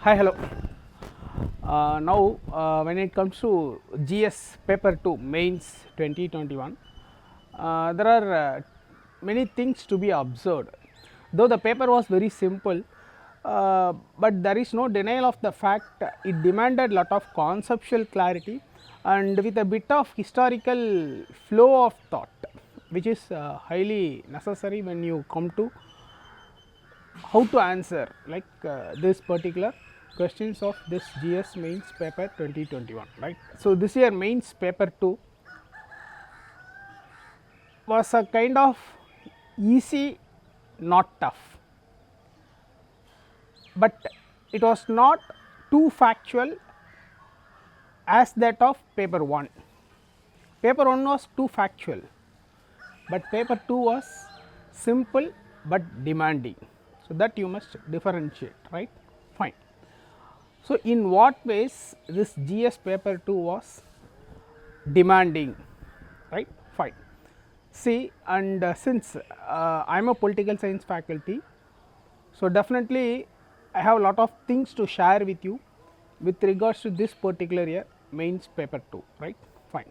Hi, hello. Now, when it comes to GS paper 2 mains 2021, there are many things to be observed. Though the paper was very simple, but there is no denial of the fact it demanded lot of conceptual clarity and with a bit of historical flow of thought, which is highly necessary when you come to how to answer like this particular questions of this GS mains paper 2021, right. So, this year mains paper 2 was a kind of easy, not tough, but it was not too factual as that of paper 1. Paper 1 was too factual, but paper 2 was simple but demanding. So, that you must differentiate, right, fine. So, in what ways this GS paper 2 was demanding, right, fine. See, and since I am a political science faculty, so definitely I have a lot of things to share with you with regards to this particular year mains paper 2, right, fine.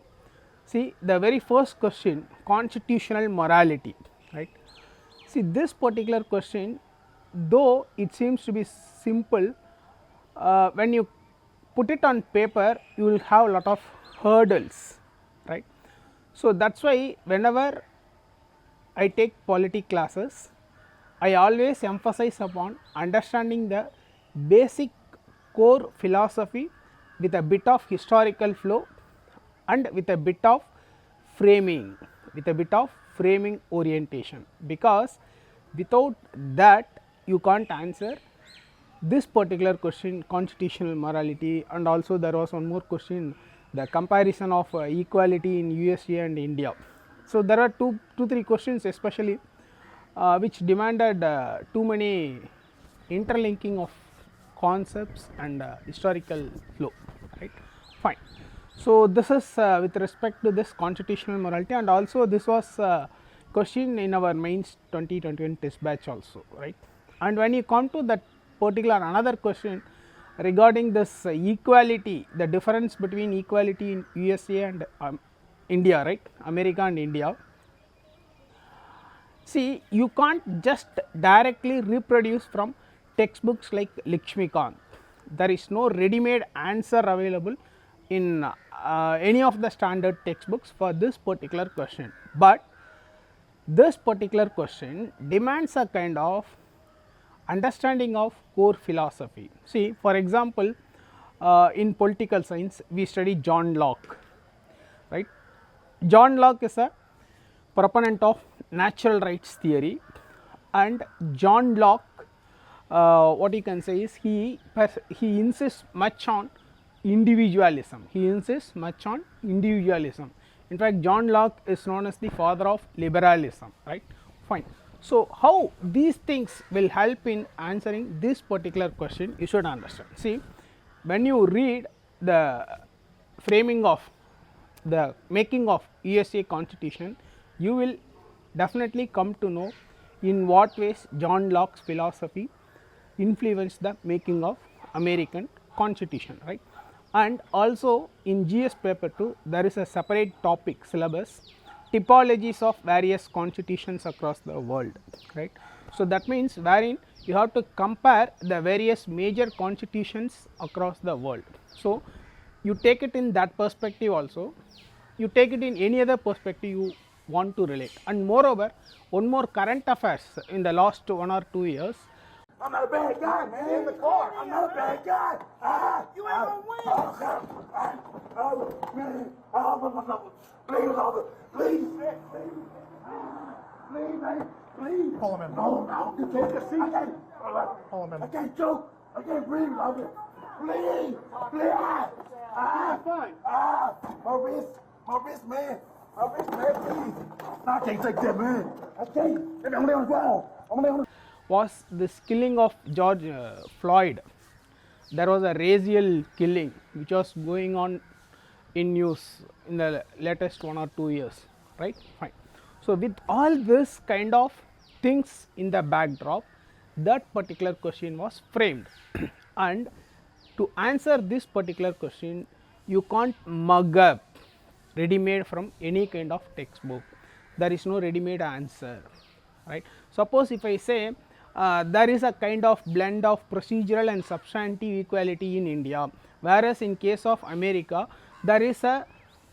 See, the very first question, constitutional morality, right. See, this particular question, though it seems to be simple, when you put it on paper you will have a lot of hurdles, right. So, that is why whenever I take polity classes, I always emphasize upon understanding the basic core philosophy with a bit of historical flow and with a bit of framing, orientation, because without that you can't answer this particular question, constitutional morality. And also there was one more question, the comparison of equality in USA and India. So, there are two, three questions especially which demanded too many interlinking of concepts and historical flow, right, fine. So, this is with respect to this constitutional morality, and also this was question in our mains 2021 test batch also, right. And when you come to that particular another question regarding this equality, the difference between equality in USA and India, right, America and India. See, you can't just directly reproduce from textbooks like Lakshmikant. There is no ready-made answer available in any of the standard textbooks for this particular question, but this particular question demands a kind of understanding of core philosophy. See, for example, in political science we study John Locke, right. John Locke is a proponent of natural rights theory, and John Locke, what you can say is he insists much on individualism. In fact, John Locke is known as the father of liberalism, right, fine. So, how these things will help in answering this particular question you should understand. See, when you read the framing of the making of USA constitution, you will definitely come to know in what ways John Locke's philosophy influenced the making of American constitution, right. And also in GS paper 2 there is a separate topic syllabus, typologies of various constitutions across the world, right. So, that means wherein you have to compare the various major constitutions across the world. So, you take it in that perspective also, you take it in any other perspective you want to relate. And moreover, one more current affairs in the last 1 or 2 years. I'm not a bad guy, man. In the car. I'm not a bad guy. You ain't gonna win. Oh, man. Please, Father. Please. Please, man. Please. Pull him in. No. You take the seat. Pull him in. I can't choke. I can't breathe, Father. Please. Fine. My wrist, man. Please. No, I can't take that, man. I can't. I'm only on the ground. Was this killing of George Floyd. There was a racial killing which was going on in news in the latest 1 or 2 years, right, fine. So, with all this kind of things in the backdrop, that particular question was framed and to answer this particular question, you can't mug up ready made from any kind of textbook. There is no ready made answer, right. Suppose if I say there is a kind of blend of procedural and substantive equality in India, whereas in case of America there is a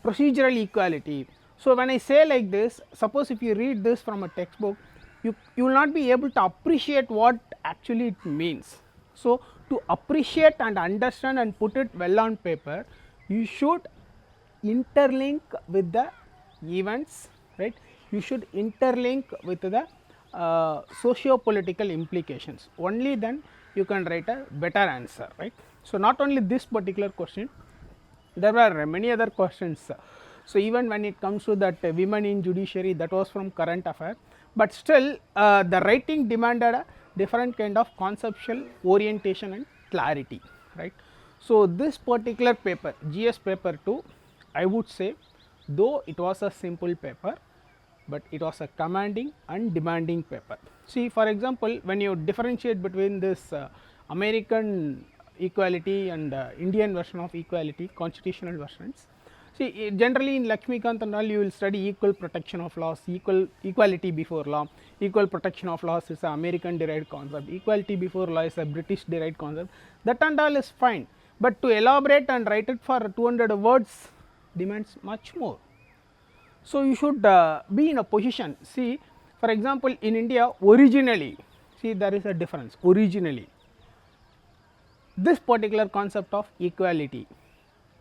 procedural equality. So, when I say like this, suppose if you read this from a textbook, you will not be able to appreciate what actually it means. So, to appreciate and understand and put it well on paper, you should interlink with the events, right. You should interlink with the socio-political implications, only then you can write a better answer, right. So, not only this particular question, there were many other questions. So, even when it comes to that women in judiciary, that was from current affair, but still the writing demanded a different kind of conceptual orientation and clarity, right. So, this particular paper GS paper 2, I would say, though it was a simple paper, but it was a commanding and demanding paper. See, for example, when you differentiate between this American equality and Indian version of equality, constitutional versions, see, generally in Lakshmikant and all, you will study equal protection of laws, equality before law. Equal protection of laws is an American derived concept, equality before law is a British derived concept, that and all is fine, but to elaborate and write it for 200 words demands much more. So, you should be in a position, see, for example, in India originally, see, there is a difference. Originally, this particular concept of equality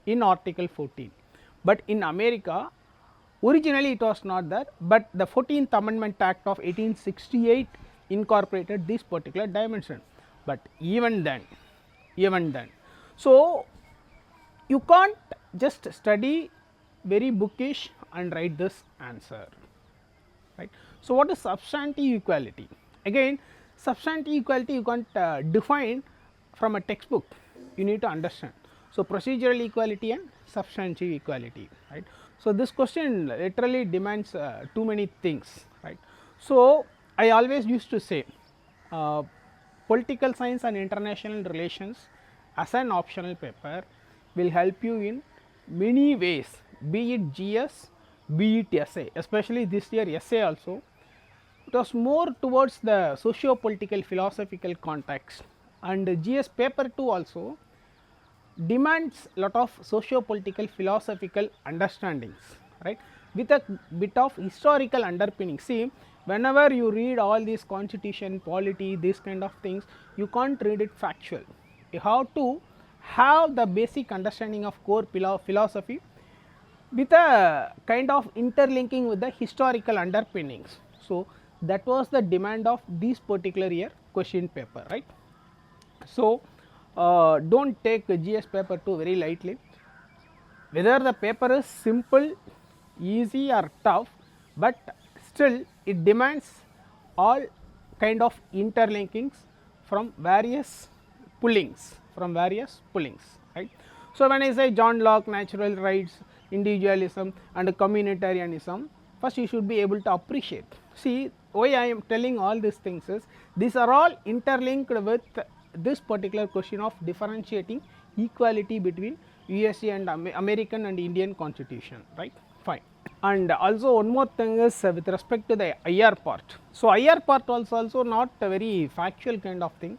in article 14, but in America originally it was not there, but the 14th Amendment Act of 1868 incorporated this particular dimension, but even then, so you can't just study very bookish and write this answer, right. So, what is substantive equality? Again, substantive equality you can't define from a textbook, you need to understand. So, procedural equality and substantive equality, right. So, this question literally demands too many things, right. So, I always used to say political science and international relations as an optional paper will help you in many ways, be it GS, be it essay, especially this year essay also. It was more towards the socio-political philosophical context, and GS paper 2 also demands lot of socio-political philosophical understandings, right, with a bit of historical underpinning. See, whenever you read all these constitution, polity, these kind of things, you can't read it factual. You have to have the basic understanding of core philosophy with a kind of interlinking with the historical underpinnings. So, that was the demand of this particular year question paper, right. So, do not take GS paper 2 very lightly, whether the paper is simple, easy or tough, but still it demands all kind of interlinkings from various pullings, right. So, when I say John Locke, natural rights, individualism and communitarianism, first you should be able to appreciate. See, why I am telling all these things is, these are all interlinked with this particular question of differentiating equality between USA and American and Indian constitution, right, fine. And also one more thing is with respect to the IR part. So, IR part also not a very factual kind of thing.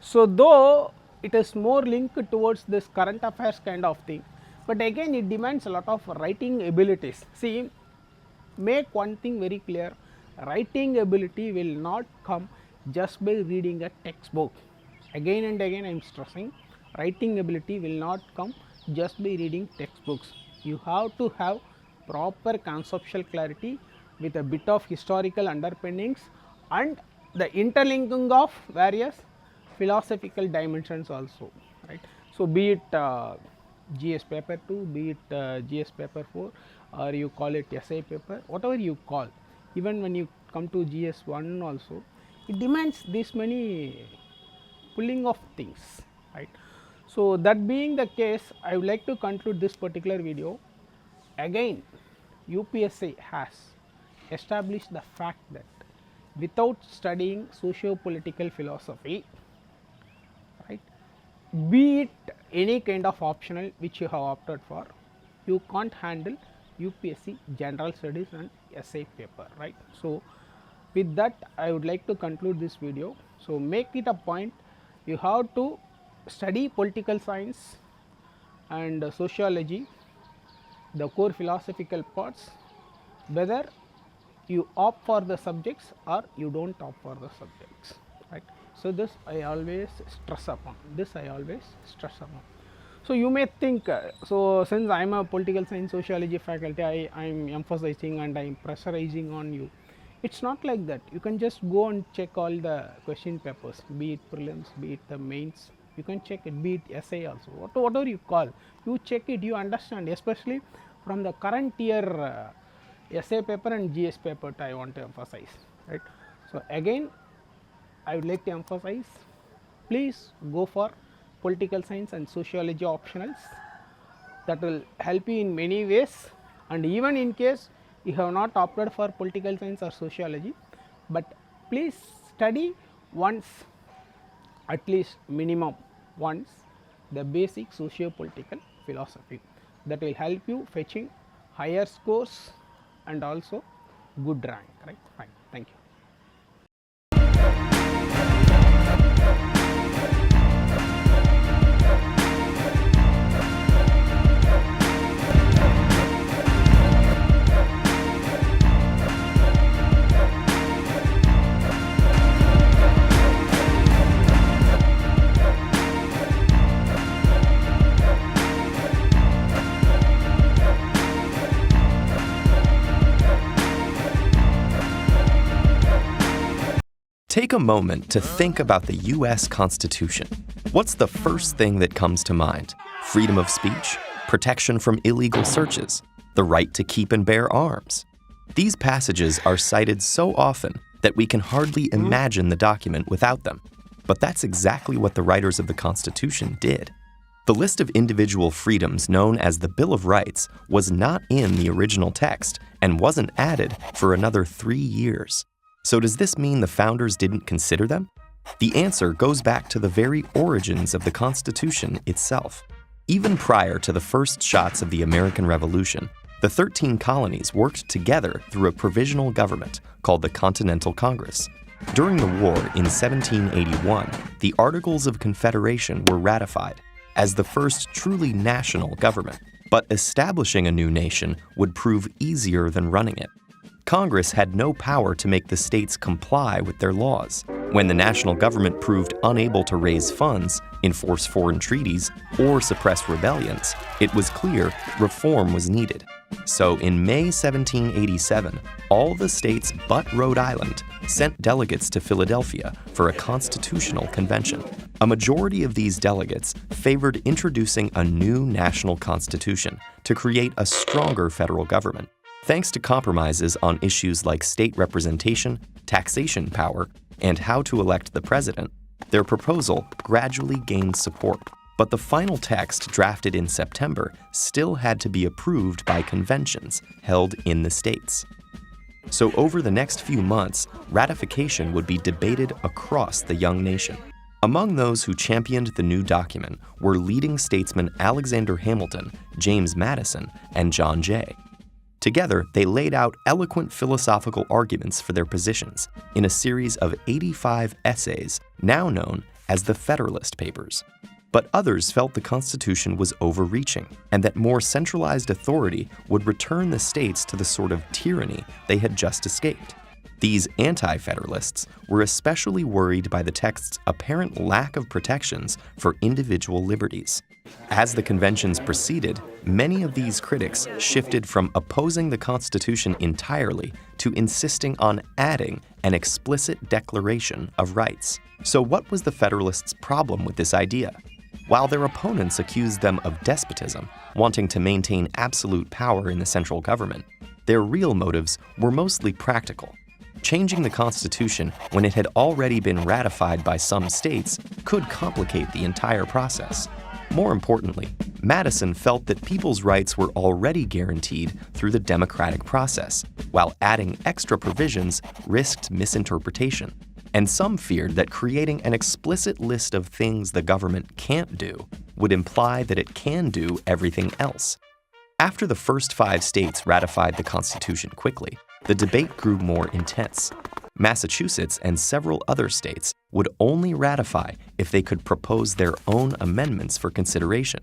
So, though it is more linked towards this current affairs kind of thing, but again it demands a lot of writing abilities. See, make one thing very clear, writing ability will not come just by reading a textbook. Again and again I am stressing, writing ability will not come just by reading textbooks. You have to have proper conceptual clarity with a bit of historical underpinnings and the interlinking of various philosophical dimensions also, right. So, be it GS paper 2, be it GS paper 4, or you call it essay paper, whatever you call, even when you come to GS 1 also, it demands this many pulling of things, right. So, that being the case, I would like to conclude this particular video. Again, UPSC has established the fact that without studying socio-political philosophy, right, be it any kind of optional which you have opted for, you can't handle UPSC general studies and essay paper, right? So with that I would like to conclude this video. So make it a point, you have to study political science and sociology, the core philosophical parts, whether you opt for the subjects or you don't opt for the subjects, right? So this I always stress upon, So you may think, so since I am a political science sociology faculty, I am emphasizing and I am pressurizing on you. It's not like that. You can just go and check all the question papers, be it prelims, be it the mains. You can check it, be it essay also, whatever you call. You check it, you understand, especially from the current year essay paper and GS paper I want to emphasize, right? So again I would like to emphasize, please go for political science and sociology optionals, that will help you in many ways. And even in case you have not opted for political science or sociology, but please study once, at least minimum once, the basic socio-political philosophy, that will help you fetching higher scores and also good rank, right? Fine, thank you. Take a moment to think about the U.S. Constitution. What's the first thing that comes to mind? Freedom of speech, protection from illegal searches, the right to keep and bear arms. These passages are cited so often that we can hardly imagine the document without them. But that's exactly what the writers of the Constitution did. The list of individual freedoms known as the Bill of Rights was not in the original text and wasn't added for another 3 years. So does this mean the founders didn't consider them? The answer goes back to the very origins of the Constitution itself. Even prior to the first shots of the American Revolution, the 13 colonies worked together through a provisional government called the Continental Congress. During the war in 1781, the Articles of Confederation were ratified as the first truly national government, but establishing a new nation would prove easier than running it. Congress had no power to make the states comply with their laws. When the national government proved unable to raise funds, enforce foreign treaties, or suppress rebellions, it was clear reform was needed. So in May 1787, all the states but Rhode Island sent delegates to Philadelphia for a constitutional convention. A majority of these delegates favored introducing a new national constitution to create a stronger federal government. Thanks to compromises on issues like state representation, taxation power, and how to elect the president, their proposal gradually gained support. But the final text, drafted in September, still had to be approved by conventions held in the states. So over the next few months, ratification would be debated across the young nation. Among those who championed the new document were leading statesmen Alexander Hamilton, James Madison, and John Jay. Together, they laid out eloquent philosophical arguments for their positions in a series of 85 essays, now known as the Federalist Papers. But others felt the Constitution was overreaching, and that more centralized authority would return the states to the sort of tyranny they had just escaped. These anti-federalists were especially worried by the text's apparent lack of protections for individual liberties. As the conventions proceeded, many of these critics shifted from opposing the Constitution entirely to insisting on adding an explicit declaration of rights. So what was the Federalists' problem with this idea? While their opponents accused them of despotism, wanting to maintain absolute power in the central government, their real motives were mostly practical. Changing the Constitution when it had already been ratified by some states could complicate the entire process. More importantly, Madison felt that people's rights were already guaranteed through the democratic process, while adding extra provisions risked misinterpretation. and some feared that creating an explicit list of things the government can't do would imply that it can do everything else. After the first 5 states ratified the Constitution quickly, the debate grew more intense. Massachusetts and several other states would only ratify if they could propose their own amendments for consideration.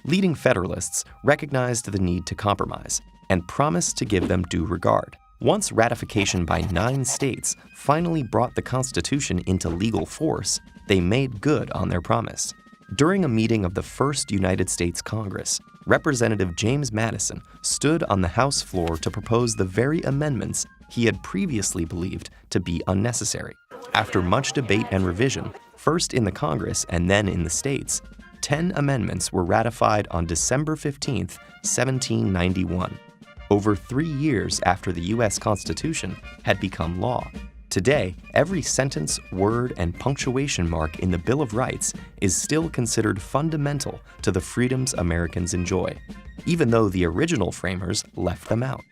Leading Federalists recognized the need to compromise and promised to give them due regard. Once ratification by 9 states finally brought the Constitution into legal force, they made good on their promise. During a meeting of the First United States Congress, Representative James Madison stood on the House floor to propose the very amendments he had previously believed to be unnecessary. After much debate and revision, first in the Congress and then in the states, 10 amendments were ratified on December 15, 1791. Over 3 years after the U.S. Constitution had become law. Today, every sentence, word, and punctuation mark in the Bill of Rights is still considered fundamental to the freedoms Americans enjoy, even though the original framers left them out.